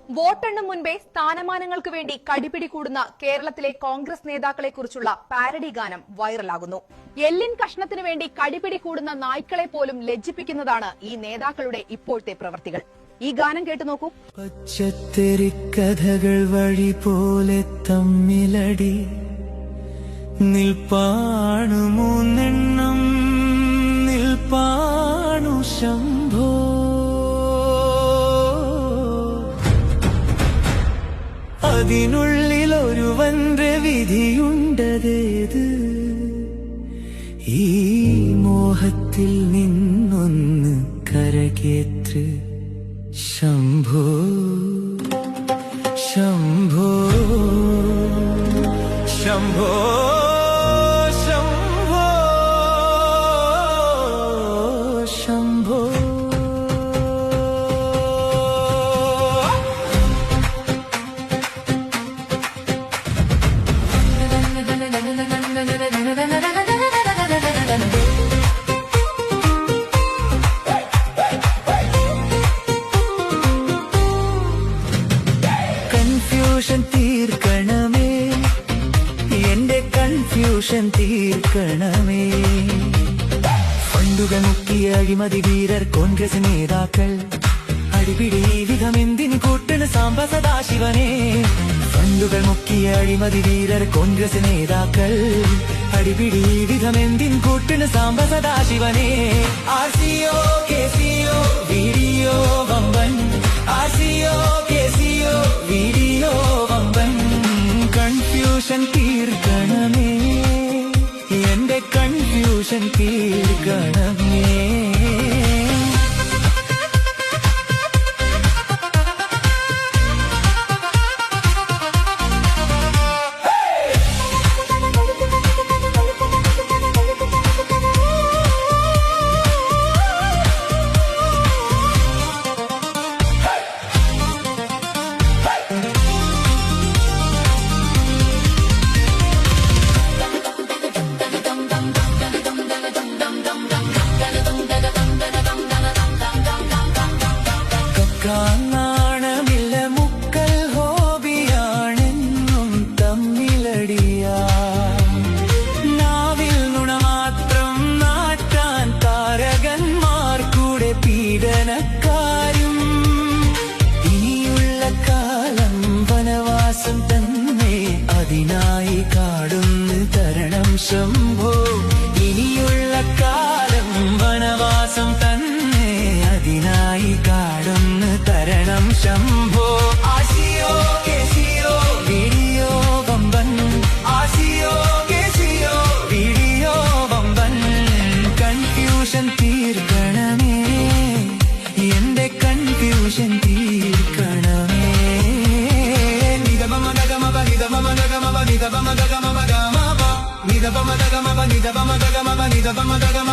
വോട്ടെണ്ണും മുൻപേ സ്ഥാനമാനങ്ങൾക്ക് വേണ്ടി കടിപിടി കൂടുന്ന കേരളത്തിലെ കോൺഗ്രസ് നേതാക്കളെ കുറിച്ചുള്ള പാരഡി ഗാനം വൈറലാകുന്നു. എല്ലിൻ കഷ്ണത്തിനു വേണ്ടി കടിപിടി കൂടുന്ന നായ്ക്കളെ പോലും ലജ്ജിപ്പിക്കുന്നതാണ് ഈ നേതാക്കളുടെ ഇപ്പോഴത്തെ പ്രവൃത്തികൾ. ഈ ഗാനം കേട്ടു നോക്കൂ. പച്ചത്തെറി കഥകൾ വഴി പോലെ തമ്മിലടി നിൽപ്പാണു മൂന്നെണ്ണം നിൽപ്പാണു ശംഭോ, അതിനുള്ളിൽ ഒരുവന്റെ വിധിയുണ്ടതേത്, ഈ മോഹത്തിൽ നിന്നൊന്ന് കരകേറ്റ് ശംഭോ ശംഭോ ശംഭോ ശംഭോ ശംഭോ. കൺഫ്യൂഷൻ തീർക്കണമേ, എന്റെ കൺഫ്യൂഷൻ തീർക്കണമേ. ഫണ്ടുകൾ മുക്കിയ അഴിമതി വീരർ കോൺഗ്രസ് നേതാക്കൾ, അടിപിടി വിധമെന്തിന് കൂട്ടണ് സാമ്പ സദാശിവനെ. ഫണ്ടുകൾ മുക്കിയ അഴിമതി വീരർ കോൺഗ്രസ് നേതാക്കൾ, അടിപിടി വിധമെന്തിന് കൂട്ടണ് സാമ്പ സദാശിവനെ. ആർസിയോ കേസിയോ വീഡിയോ വമ്പൻ, ആർസിയോ കേസിയോ വീഡിയോ വമ്പൻ. കൺഫ്യൂഷൻ തീർക്കണമേ, എന്റെ കൺഫ്യൂഷൻ തീർക്കണമേ. നാണമില്ല മുക്കൽ ഹോബിയാണെന്നും തമ്മിലടിയാ, നാവിൽ നുണ മാത്രം നാട്ടാൻ താരകന്മാർ കൂടെ പീഡനക്കാരും. ഇനിയുള്ള കാലം വനവാസം തന്നെ, അതിനായി കാടുന്ന് തരണം ശംഭോ. ഇനിയുള്ള കാലം വനവാസം തന്നെ, അതിനായി കാടുന്ന് തരണം ശംഭോ. ആശിയോ കേസിയോ വീഡിയോ വമ്പൻ, ആശിയോ കേസിയോ വീഡിയോ വമ്പൻ. കൺഫ്യൂഷൻ തീർക്കണമേ, എന്റെ കൺഫ്യൂഷൻ തീർക്കണമേ. നിദപമദഗമപ നിദപമദഗമപ നിദപമദഗമപ ഗമപ നിദപമദഗമപ നിദപമദഗമപ നിദപമദഗമ